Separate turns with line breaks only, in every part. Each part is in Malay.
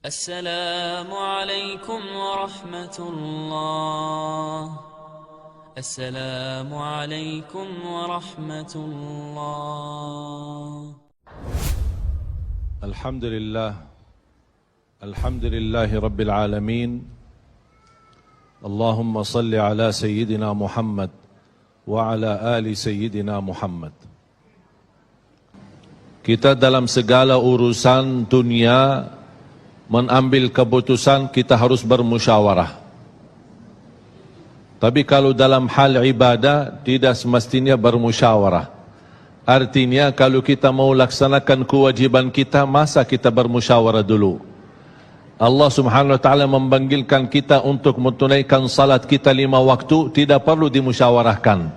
السلام عليكم ورحمة الله. السلام عليكم ورحمة الله.
الحمد لله رب العالمين. اللهم صل على سيدنا محمد وعلى آل سيدنا محمد. Kita dalam segala urusan dunia mengambil keputusan, kita harus bermusyawarah. Tapi kalau dalam hal ibadah tidak semestinya bermusyawarah. Artinya kalau kita mau laksanakan kewajiban kita, masa kita bermusyawarah dulu? Allah Subhanahu wa taala memanggilkan kita untuk menunaikan salat kita 5 waktu, tidak perlu dimusyawarahkan.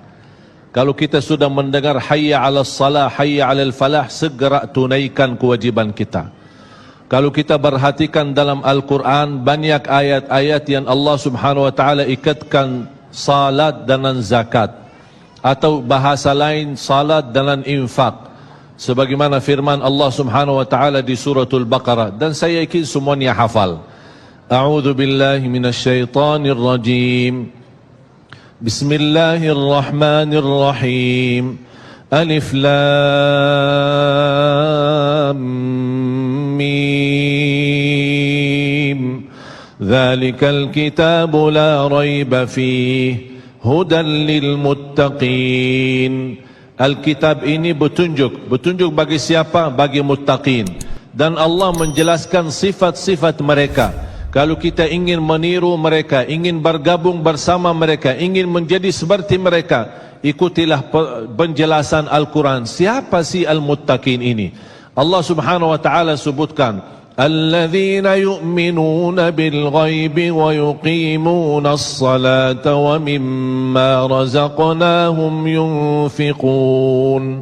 Kalau kita sudah mendengar hayya 'alas salah, hayya 'alal falah, segera tunaikan kewajiban kita. Kalau kita perhatikan dalam Al-Quran, banyak ayat-ayat yang Allah Subhanahu wa taala ikatkan salat dengan zakat, atau bahasa lain salat dengan infak, sebagaimana firman Allah Subhanahu wa taala di suratul Baqarah, dan saya yakin semuanya hafal. A'udzu billahi minasyaitonir rajim. Bismillahirrahmanirrahim. Alif Lam Mim. Dzalikal kitabu la raiba fihi hudan lil muttaqin. Alkitab ini petunjuk bagi siapa? Bagi muttaqin. Dan Allah menjelaskan sifat-sifat mereka. Kalau kita ingin meniru mereka, ingin bergabung bersama mereka, ingin menjadi seperti mereka, ikutilah penjelasan Al-Quran. Siapa sih al-muttaqin ini? Allah Subhanahu wa taala sebutkan, alladzina yu'minuna bil ghaibi wa yuqimuna as-salata wa mimma razaqnahum yunfiqun.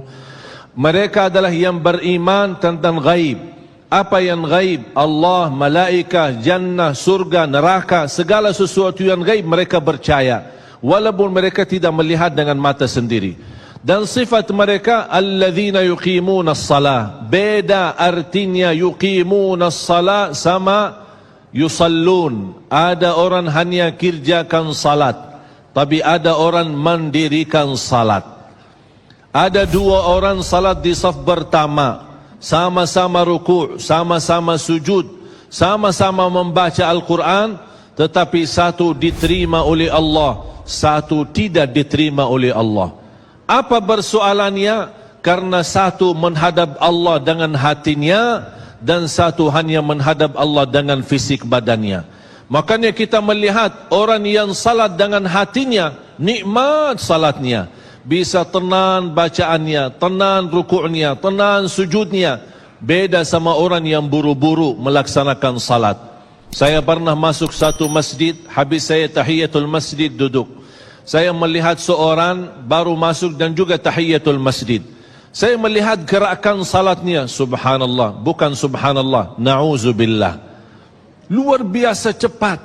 Mereka adalah yang beriman tentang ghaib. Apa yang ghaib? Allah, malaikah, jannah, surga, neraka, segala sesuatu yang ghaib mereka percaya, walaupun mereka tidak melihat dengan mata sendiri. Dan sifat mereka alladzina yuqimuna as-salah. Beda artinya yuqimuna as-salah sama yusallun. Ada orang hanya kerjakan salat, tapi ada orang mendirikan salat. Ada 2 orang salat di saf pertama, sama-sama ruku', sama-sama sujud, sama-sama membaca Al-Quran, tetapi satu diterima oleh Allah, satu tidak diterima oleh Allah. Apa persoalannya? Karena satu menghadap Allah dengan hatinya, dan satu hanya menghadap Allah dengan fisik badannya. Makanya kita melihat orang yang salat dengan hatinya, nikmat salatnya, bisa tenang bacaannya, tenang rukuknya, tenang sujudnya. Beda sama orang yang buru-buru melaksanakan salat. Saya pernah masuk satu masjid, habis saya tahiyatul masjid duduk. Saya melihat seorang baru masuk dan juga tahiyatul masjid. Saya melihat gerakan salatnya, subhanallah, bukan subhanallah, na'udzubillah, luar biasa cepat.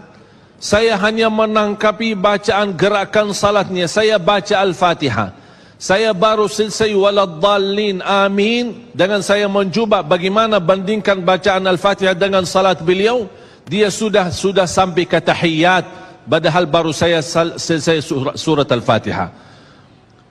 Saya hanya menangkapi bacaan gerakan salatnya. Saya baca Al-Fatihah, saya baru selesai waladdallin amin, dengan saya mencuba bagaimana bandingkan bacaan Al-Fatihah dengan salat beliau, dia sudah sampai ke tahiyat, padahal baru saya selesai surat Al-Fatihah.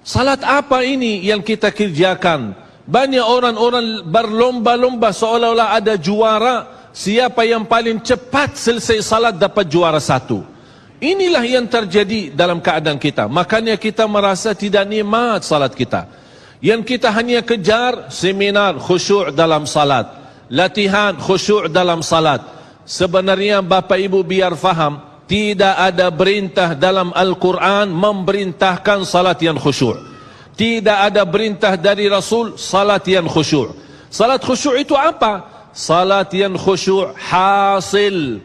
Salat apa ini yang kita kerjakan? Banyak orang-orang berlomba-lomba seolah-olah ada juara. Siapa yang paling cepat selesai salat dapat juara 1. Inilah yang terjadi dalam keadaan kita. Makanya kita merasa tidak nikmat salat kita. Yang kita hanya kejar seminar khusyuk dalam salat, latihan khusyuk dalam salat. Sebenarnya Bapak Ibu biar faham, tidak ada perintah dalam Al-Quran memerintahkan salat yang khusyuk. Tidak ada perintah dari Rasul salat yang khusyuk. Salat khusyuk itu apa? Salat yang khusyuk hasil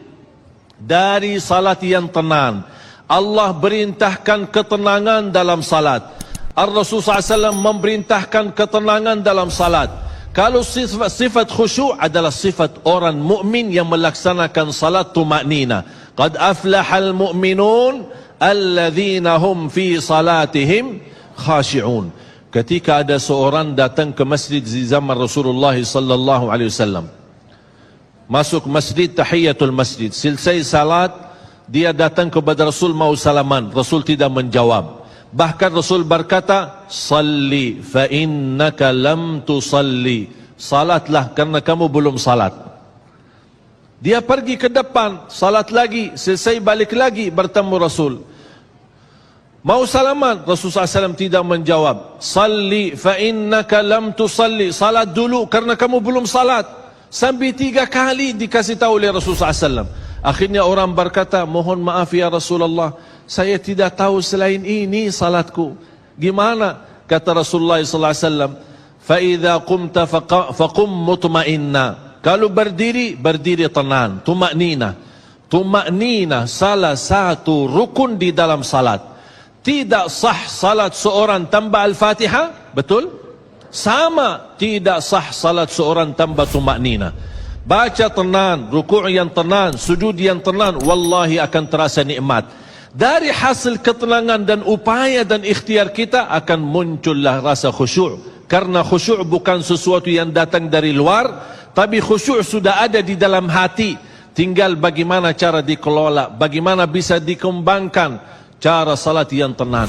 dari salat yang tenang. Allah perintahkan ketenangan dalam salat. Ar-Rasul SAW memerintahkan ketenangan dalam salat. Kalau sifat khusyuk adalah sifat orang mukmin yang melaksanakan salat tumaknina. Qad aflahal mu'minun alladzina hum fi salatihim khashi'un. Ketika ada seorang datang ke masjid di zaman Rasulullah sallallahu alaihi wasallam, masuk masjid, tahiyatul masjid. Selesai salat, dia datang kepada Rasul mau salaman. Rasul tidak menjawab. Bahkan Rasul berkata, salli fa innaka lam tusalli. Salatlah karena kamu belum salat. Dia pergi ke depan, salat lagi, selesai balik lagi bertemu Rasul. Mau salaman, Rasulullah SAW tidak menjawab. Salli fa innaka lam tusalli. Salat dulu karena kamu belum salat. Sampai 3 kali dikasih tahu oleh Rasulullah SAW. Akhirnya orang berkata, mohon maaf ya Rasulullah, saya tidak tahu selain ini salatku. Gimana? Kata Rasulullah SAW, fa idza qumta faqum mutma'inna. Kalau berdiri, berdiri tenang, tumaknina. Tumaknina salah satu rukun di dalam salat. Tidak sah salat seorang tanpa Al-Fatihah, betul? Sama tidak sah salat seorang tanpa tumaknina. Baca tenang, rukuk yang tenang, sujud yang tenang, wallahi akan terasa nikmat. Dari hasil ketenangan dan upaya dan ikhtiar kita akan muncullah rasa khusyuk. Karena khusyuk bukan sesuatu yang datang dari luar, tapi khusyuk sudah ada di dalam hati. Tinggal bagaimana cara dikelola, bagaimana bisa dikembangkan cara salat yang tenang.